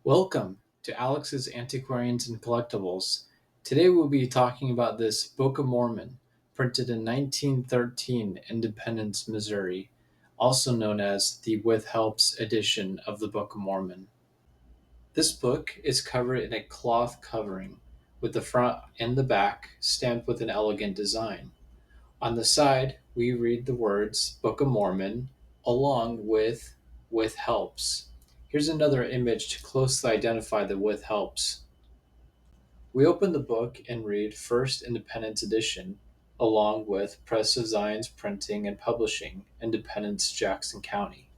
Welcome to Alex's Antiquarians and Collectibles. Today we'll be talking about this Book of Mormon, printed in 1913, Independence, Missouri, also known as the With Helps edition of the Book of Mormon. This book is covered in a cloth covering, with the front and the back stamped with an elegant design. On the side, we read the words Book of Mormon along with helps. Here's another image to closely identify the with helps. We open the book and read First Independence Edition, along with Press of Zion's Printing and Publishing, Independence, Jackson County.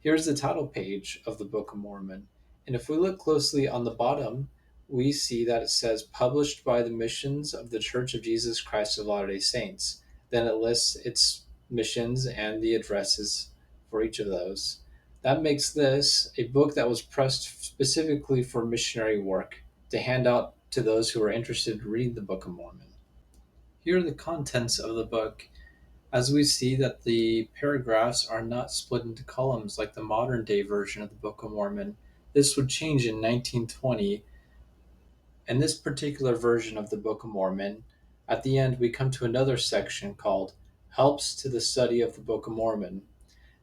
Here's the title page of the Book of Mormon, and if we look closely on the bottom, we see that it says published by the missions of the Church of Jesus Christ of Latter-day Saints. Then it lists its missions and the addresses for each of those. That makes this a book that was pressed specifically for missionary work to hand out to those who are interested in reading the Book of Mormon. Here are the contents of the book, as we see that the paragraphs are not split into columns like the modern day version of the Book of Mormon. This would change in 1920. In this particular version of the Book of Mormon, at the end we come to another section called Helps to the Study of the Book of Mormon.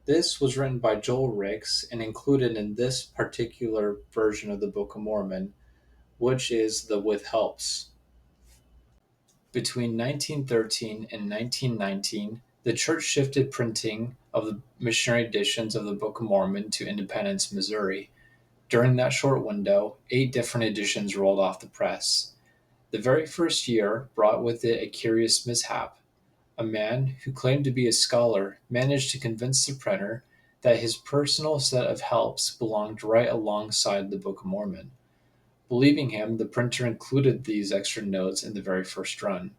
This was written by Joel Ricks and included in this particular version of the Book of Mormon, which is the With Helps. Between 1913 and 1919, the church shifted printing of the missionary editions of the Book of Mormon to Independence, Missouri. During that short window, 8 different editions rolled off the press. The very first year brought with it a curious mishap. A man who claimed to be a scholar managed to convince the printer that his personal set of helps belonged right alongside the Book of Mormon. Believing him, the printer included these extra notes in the very first run.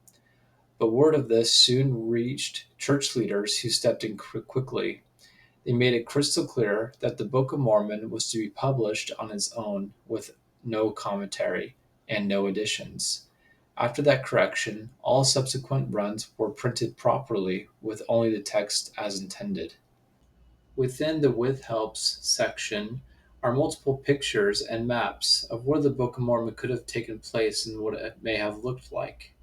But word of this soon reached church leaders who stepped in quickly. They made it crystal clear that the Book of Mormon was to be published on its own with no commentary and no additions. After that correction, all subsequent runs were printed properly with only the text as intended. Within the With Helps section are multiple pictures and maps of where the Book of Mormon could have taken place and what it may have looked like.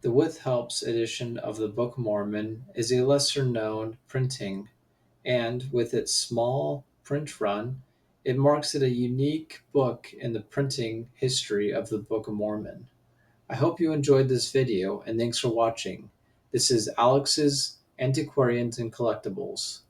The With Helps edition of the Book of Mormon is a lesser known printing, and with its small print run, it marks it a unique book in the printing history of the Book of Mormon. I hope you enjoyed this video and thanks for watching. This is Alex's Antiquarians and Collectibles.